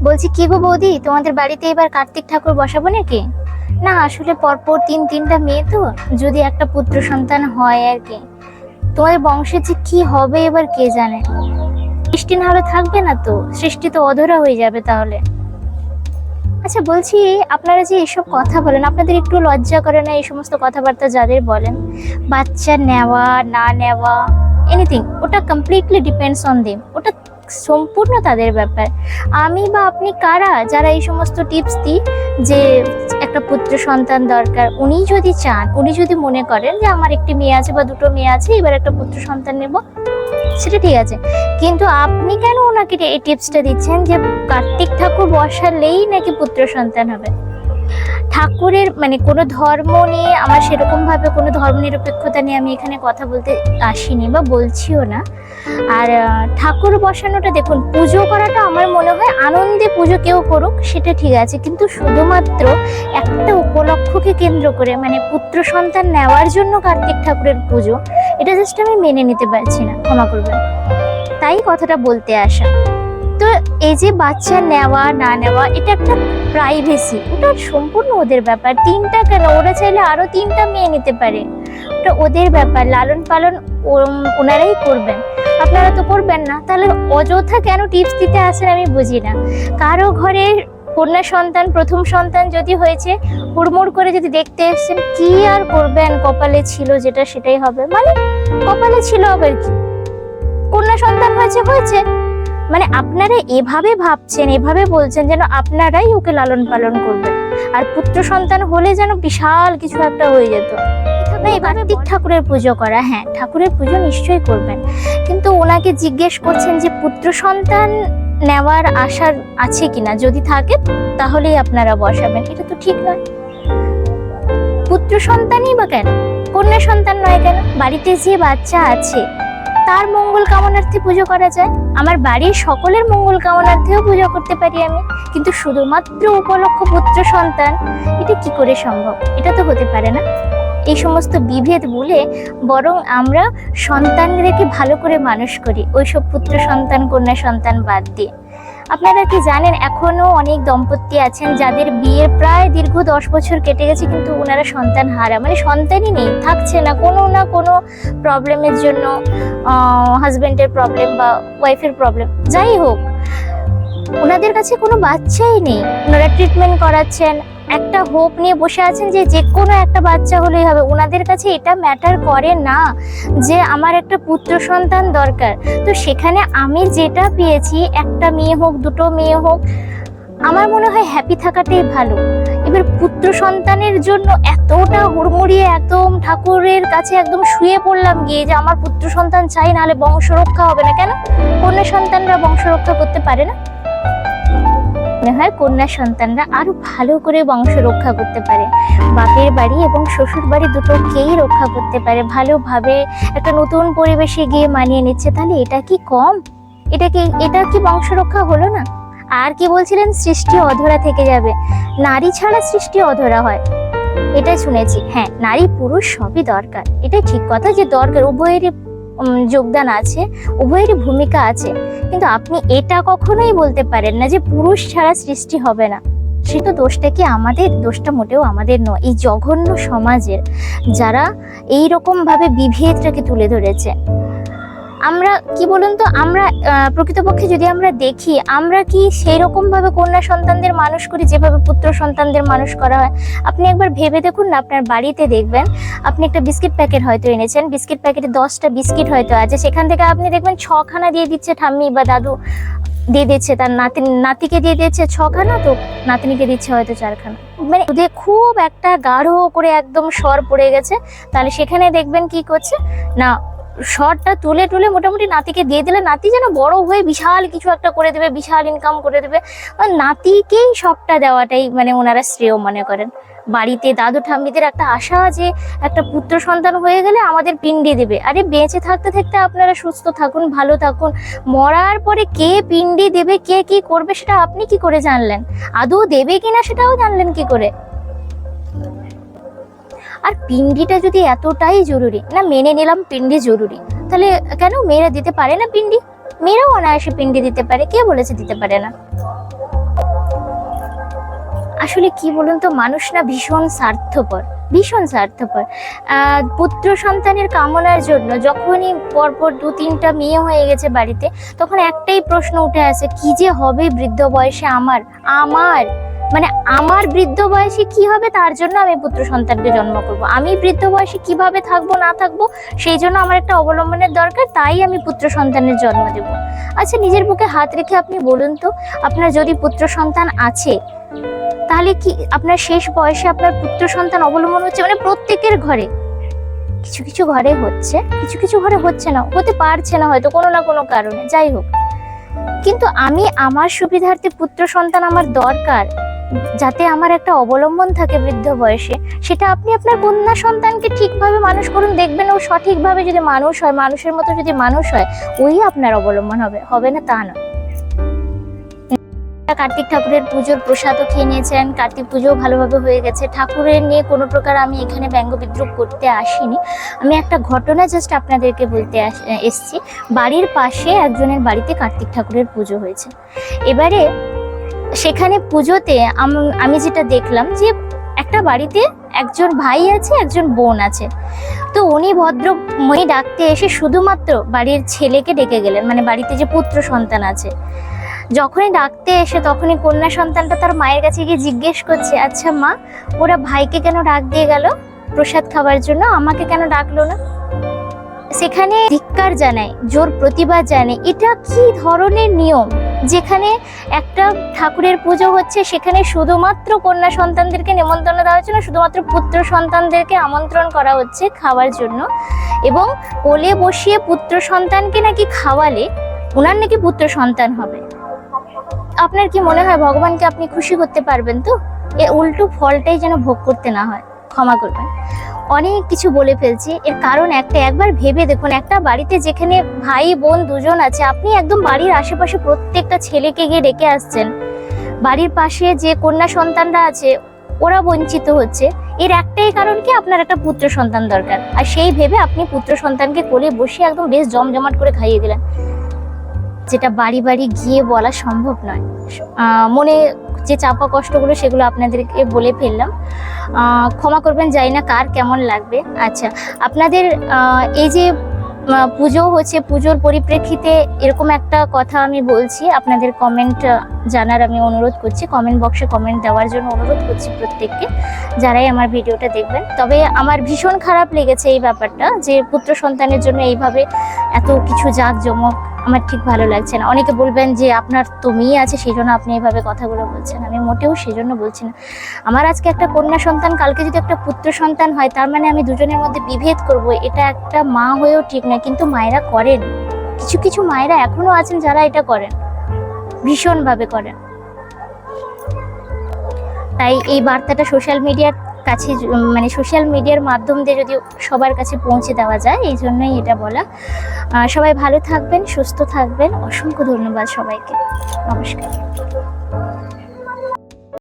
বলছি কি গো বৌদি, তোমাদের বাড়িতে এবার কার্তিক ঠাকুর বসাবো নাকি? না আসলে পরপর তিনটা মেয়ে তো, যদি একটা পুত্র সন্তান হয় আর কি। তোমাদের বংশে যে কি হবে এবার কে জানে। সৃষ্টি না হলে থাকবে না তো, সৃষ্টি তো অধরা হয়ে যাবে তাহলে। আচ্ছা বলছি, আপনারা যে এসব কথা বলেন, আপনাদের একটু লজ্জা করে না এই সমস্ত কথাবার্তা যাদের বলেন? বাচ্চা নেওয়া না নেওয়া এনিথিং, ওটা কমপ্লিটলি ডিপেন্ডস অন দেম, ওটা সম্পূর্ণ তাদের ব্যাপার। আমি বা আপনি কারা যারা এই সমস্ত টিপস দিই যে একটা পুত্র সন্তান দরকার? উনি যদি চান, উনি যদি মনে করেন যে আমার একটি মেয়ে আছে বা দুটো মেয়ে আছে, এবার একটা পুত্র সন্তান নেব, সেটা ঠিক আছে। কিন্তু আপনি কেন ওনাকে এই টিপসটা দিচ্ছেন যে কার্তিক ঠাকুর বসালেই নাকি পুত্র সন্তান হবে? ঠাকুরের মানে কোনো ধর্ম নিয়ে আমার সেরকম ভাবে কোনো ধর্ম নিরপেক্ষতা নিয়ে আমি এখানে কথা বলতে আসিনি বা বলছিও না। আর ঠাকুর বসানোটা দেখুন, পুজো করাটা আমার মনে হয় আনন্দে পুজো কেউ করুক সেটা ঠিক আছে, কিন্তু শুধুমাত্র একটা উপলক্ষকে কেন্দ্র করে মানে পুত্র সন্তান নেওয়ার জন্য কার্তিক ঠাকুরের পুজো, এটা জাস্ট আমি মেনে নিতে পারছি না, ক্ষমা করবেন। তাই কথাটা বলতে আসা। তো এই যে বাচ্চা নেওয়া না নেওয়া, এটা একটা প্রাইভেসি, ওটা সম্পূর্ণ ওদের ব্যাপার। তিনটা কেন, ওরা চাইলে আরো তিনটা মেয়ে নিতে পারে, ওটা ওদের ব্যাপার। লালন পালন ওনারাই করবেন, আপনারা তো করবেন না। তাহলে অযথা কেন টিপস দিতে আসেন আমি বুঝি না। কারো ঘরে কন্যা সন্তান, প্রথম সন্তান যদি হয়েছে, হুড়মুড় করে যদি দেখতে এসছেন, কি আর করবেন? কপালে ছিল যেটা সেটাই হবে, মানে কপালে ছিল আবার কি, কন্যা সন্তান হয়েছে হয়েছে। মানে আপনারা এভাবে ভাবছেন, এভাবে বলছেন যেন আপনারাই ওকে লালন পালন করবেন, আর পুত্র সন্তান হলে যেন বিশাল কিছু একটা হয়ে যেত। কার্তিক ঠাকুরের পুজো করা, হ্যাঁ ঠাকুরের পুজো নিশ্চয়ই করবেন, কিন্তু ওনাকে জিজ্ঞেস করছেন যে পুত্র সন্তান নেওয়ার আশা আছে কিনা, যদি থাকে তাহলেই আপনারা বসাবেন, এটা তো ঠিক নয়। পুত্র সন্তানই বা কেন, কন্যা সন্তান নয় কেন? বাড়িতে যে বাচ্চা আছে তার মঙ্গল কামনার্থে পুজো করা যায়, আমার বাড়ির সকলের মঙ্গল কামনার্থেও পুজো করতে পারি আমি, কিন্তু শুধুমাত্র উপলক্ষ পুত্র সন্তান, এটা কি করে সম্ভব? এটা তো হতে পারে না। এই সমস্ত বিভেদ বলে বরং আমরা সন্তানদেরকে ভালো করে মানুষ করি, ওইসব পুত্র সন্তান কন্যা সন্তান বাদ দিয়ে। আপনারা কি জানেন, এখনো অনেক দম্পতি আছেন যাদের বিয়ের প্রায় দীর্ঘ 10 বছর কেটে গেছে, কিন্তু ওনারা সন্তান হারা, মানে সন্তানই নেই, থাকছে না, কোনো না কোনো প্রবলেমের জন্য, হাজবেন্ডের প্রবলেম বা ওয়াইফের প্রবলেম, যাই হোক, ওনাদের কাছে কোনো বাচ্চাই নেই। ওনারা ট্রিটমেন্ট করাচ্ছেন, একটা হোপ নিয়ে বসে আছেন যে যে কোনো একটা বাচ্চা হলেই হবে। ওনাদের কাছে এটা ম্যাটার করে না যে আমার একটা পুত্র সন্তান দরকার। তো সেখানে আমি যেটা পেয়েছি, একটা মেয়ে হোক দুটো মেয়ে হোক, আমার মনে হয় হ্যাপি থাকাটাই ভালো। এবার পুত্র সন্তানের জন্য এতটা হুড়মুড়িয়ে একদম ঠাকুরের কাছে একদম শুয়ে পড়লাম গিয়ে যে আমার পুত্র সন্তান চাই, নাহলে বংশ রক্ষা হবে না। কেন কন্যা সন্তানরা বংশ রক্ষা করতে পারে না? মনে হয় কন্যা সন্তানরা আরো ভালো করে বংশ রক্ষা করতে পারে, বাপের বাড়ি এবং শ্বশুর বাড়ি দুটোকেই রক্ষা করতে পারে ভালোভাবে, একটা নতুন পরিবেশে গিয়ে মানিয়ে নিচ্ছে। তাহলে এটা কি কম? এটা কি বংশ রক্ষা হলো না? আর কি বলছিলেন, সৃষ্টি অধরা থেকে যাবে? নারী ছাড়া সৃষ্টি অধরা হয়, এটা শুনেছি। হ্যাঁ, নারী পুরুষ সবই দরকার, এটাই ঠিক কথা যে দরকার, উভয়েরই যোগদান আছে, উভয়েরই ভূমিকা আছে, কিন্তু আপনি এটা কখনোই বলতে পারেন না যে পুরুষ ছাড়া সৃষ্টি হবে না। সেটা দোষটা কি আমাদের? দোষটা মোটেও আমাদের নয়, এই জঘন্য সমাজের, যারা এই রকম ভাবে বিভেদটাকে তুলে ধরেছে। আমরা কি বলুন তো, আমরা প্রকৃতপক্ষে যদি আমরা দেখি, আমরা কি সেই রকম ভাবে কন্যা সন্তানদের মানুষ করি যেভাবে পুত্র সন্তানদের মানুষ করা হয়? আপনি একবার ভেবে দেখুন না, আপনার বাড়িতে দেখবেন, আপনি একটা বিস্কিট প্যাকেট হয়তো এনেছেন, বিস্কিট প্যাকেটে 10টা বিস্কিট হয়তো আছে, সেখান থেকে আপনি দেখবেন 6খানা দিয়ে দিচ্ছে ঠাম্মি বা দাদু, দিয়ে দিচ্ছে তার নাতিকে দিয়ে দিচ্ছে 6খানা, তো নাতনিকে দিচ্ছে হয়তো 4খানা। মানে দুধে খুব একটা গাঢ় করে একদম স্বর পড়ে গেছে, তাহলে সেখানে দেখবেন কি করছে না, শর্টটা তুলে তুলে মোটামুটি নাতিকে দিয়ে দিলে, নাতি যেন বড় হয়ে বিশাল কিছু একটা করে দেবে, বিশাল ইনকাম করে দেবে, নাতিকেই সবটা দেওয়াটাই মানে ওনারা শ্রেয় মনে করেন। বাড়িতে দাদু ঠাম্মিদের একটা আশা যে একটা পুত্র সন্তান হয়ে গেলে আমাদের পিণ্ডি দেবে। আরে বেঁচে থাকতে থাকতে আপনারা সুস্থ থাকুন, ভালো থাকুন, মরার পরে কে পিণ্ডি দেবে, কে কি করবে, সেটা আপনি কি করে জানলেন? আদৌ দেবে কিনা সেটাও জানলেন কি করে? আর পিণ্ডিটা যদি এতটাই জরুরি, না মেনে নিলাম পিণ্ডি জরুরি, তাহলে কেন মেয়েরা দিতে পারে না পিণ্ডি? মেয়েরাও অনায়াসে পিণ্ডি দিতে পারে, কে বলেছে দিতে পারে না? আসলে কি বলুন তো, মানুষ না ভীষণ স্বার্থপর, ভীষণ স্বার্থপর। পুত্র সন্তানের কামনার জন্য যখনই পরপর 2-3টা মেয়ে হয়ে গেছে বাড়িতে, তখন একটাই প্রশ্ন উঠে আসে, কি যে হবে বৃদ্ধ বয়সে আমার আমার মানে আমার বৃদ্ধ বয়সে কি হবে, তার জন্য আমি পুত্র সন্তানকে জন্ম করব। আমি বৃদ্ধ বয়সে কিভাবে থাকবো না থাকবো, সেই জন্য আমার একটা অবলম্বনের দরকার, তাই আমি পুত্র সন্তানের জন্ম দেব। আচ্ছা, নিজের বুকে হাত রেখে আপনি বলুন তো, আপনার যদি পুত্র সন্তান আছে, তাহলে কি আপনার শেষ বয়সে আপনার পুত্র সন্তান অবলম্বন হচ্ছে? মানে প্রত্যেকের ঘরে, কিছু কিছু ঘরে হচ্ছে, কিছু কিছু ঘরে হচ্ছে না, হতে পারছে না হয়তো কোনো না কোনো কারণে, যাই হোক। কিন্তু আমি আমার সুবিধার্থে পুত্র সন্তান আমার দরকার, যাতে আমার একটা অবলম্বন থাকে বৃদ্ধ বয়সে। সেটা আপনি আপনার কন্যা সন্তানকে ঠিকভাবে মানুষ করুন, দেখবেন ও সঠিকভাবে যদি মানুষ হয়, মানুষের মতো যদি মানুষ হয়, ওই আপনার অবলম্বন হবে, হবে না তা নয়। কার্তিক ঠাকুরের পুজোর প্রসাদও খেয়ে নিয়েছেন, কার্তিক পুজোও ভালোভাবে হয়ে গেছে। ঠাকুরের নিয়ে কোনো প্রকার আমি এখানে ব্যঙ্গ বিদ্রুপ করতে আসিনি, আমি একটা ঘটনা জাস্ট আপনাদেরকে বলতে এসছি। বাড়ির পাশে একজনের বাড়িতে কার্তিক ঠাকুরের পুজো হয়েছে। এবারে সেখানে পুজোতে আমি যেটা দেখলাম, যে একটা বাড়িতে একজন ভাই আছে, একজন বোন আছে। তো উনি ভদ্রময়ী ডাকতে এসে শুধুমাত্র বাড়ির ছেলেকে ডেকে গেলেন, মানে বাড়িতে যে পুত্র সন্তান আছে। যখনই ডাকতে এসে তখনই কন্যা সন্তানটা তার মায়ের কাছে গিয়ে জিজ্ঞেস করছে, আচ্ছা মা, ওরা ভাইকে কেন ডাক দিয়ে গেল প্রসাদ খাবার জন্য, আমাকে কেন ডাকলো না? সেখানে ধিক্কার জানায়, জোর প্রতিবাদ জানায়। এটা কি ধরনের নিয়ম, যেখানে একটা ঠাকুরের পুজো হচ্ছে, সেখানে শুধুমাত্র কন্যা সন্তানদেরকে নেমন্তন্ন দেওয়া হচ্ছে না, শুধুমাত্র পুত্র সন্তানদেরকে আমন্ত্রণ করা হচ্ছে খাওয়ার জন্য। এবং কোলে বসিয়ে পুত্র সন্তানকে নাকি খাওয়ালে ওনার নাকি পুত্র সন্তান হবে। আপনার কি মনে হয় ভগবানকে আপনি খুশি করতে পারবেন? তো এর উল্টো ফলটাই যেন ভোগ করতে না হয়, ক্ষমা করবেন। অনেক কিছু বলে ফেলছি, এর কারণ একবার ভেবে দেখুন, একটা বাড়িতে যেখানে ভাই বোন দুজন আছে, আপনি একদম বাড়ির আশেপাশে প্রত্যেকটা ছেলেকে গিয়ে ডেকে আসছেন, বাড়ির পাশে যে কন্যা সন্তানরা আছে ওরা বঞ্চিত হচ্ছে। এর একটাই কারণ কি, আপনার একটা পুত্র সন্তান দরকার, আর সেই ভেবে আপনি পুত্র সন্তানকে কোলে বসে একদম বেশ জমজমাট করে খাইয়ে দিলেন, যেটা বাড়ি বাড়ি গিয়ে বলা সম্ভব নয়। মনে যে চাপা কষ্টগুলো সেগুলো আপনাদেরকে বলে ফেললাম, ক্ষমা করবেন, জানি না কার কেমন লাগবে। আচ্ছা, আপনাদের এই যে পুজো হচ্ছে, পুজোর পরিপ্রেক্ষিতে এরকম একটা কথা আমি বলছি, আপনাদের কমেন্ট জানার আমি অনুরোধ করছি, কমেন্ট বক্সে কমেন্ট দেওয়ার জন্য অনুরোধ করছি প্রত্যেককে, যারাই আমার ভিডিওটা দেখবেন। তবে আমার ভীষণ খারাপ লেগেছে এই ব্যাপারটা, যে পুত্র সন্তানের জন্য এইভাবে এত কিছু জাঁকজমক, আমার ঠিক ভালো লাগছে না। অনেকে বলবেন যে আপনার তো মেয়ে আছে সেই জন্য আপনি এইভাবে কথাগুলো বলছেন, আমি মোটেও সেই জন্য বলছি না। আমার আজকে একটা কন্যা সন্তান, কালকে যদি একটা পুত্র সন্তান হয়, তার মানে আমি দুজনের মধ্যে বিভেদ করব, এটা একটা মা হয়েও ঠিক নয়। কিন্তু মায়েরা করেন, কিছু কিছু মায়েরা এখনো আছেন যারা এটা করেন, ভীষণভাবে করেন। তাই এই বার্তাটা সোশ্যাল মিডিয়ার কাছে, মানে সোশ্যাল মিডিয়ার মাধ্যম দিয়ে যদি সবার কাছে পৌঁছে দেওয়া যায়, এই জন্যই এটা বলা। সবাই ভালো থাকবেন, সুস্থ থাকবেন, অসংখ্য ধন্যবাদ সবাইকে, নমস্কার।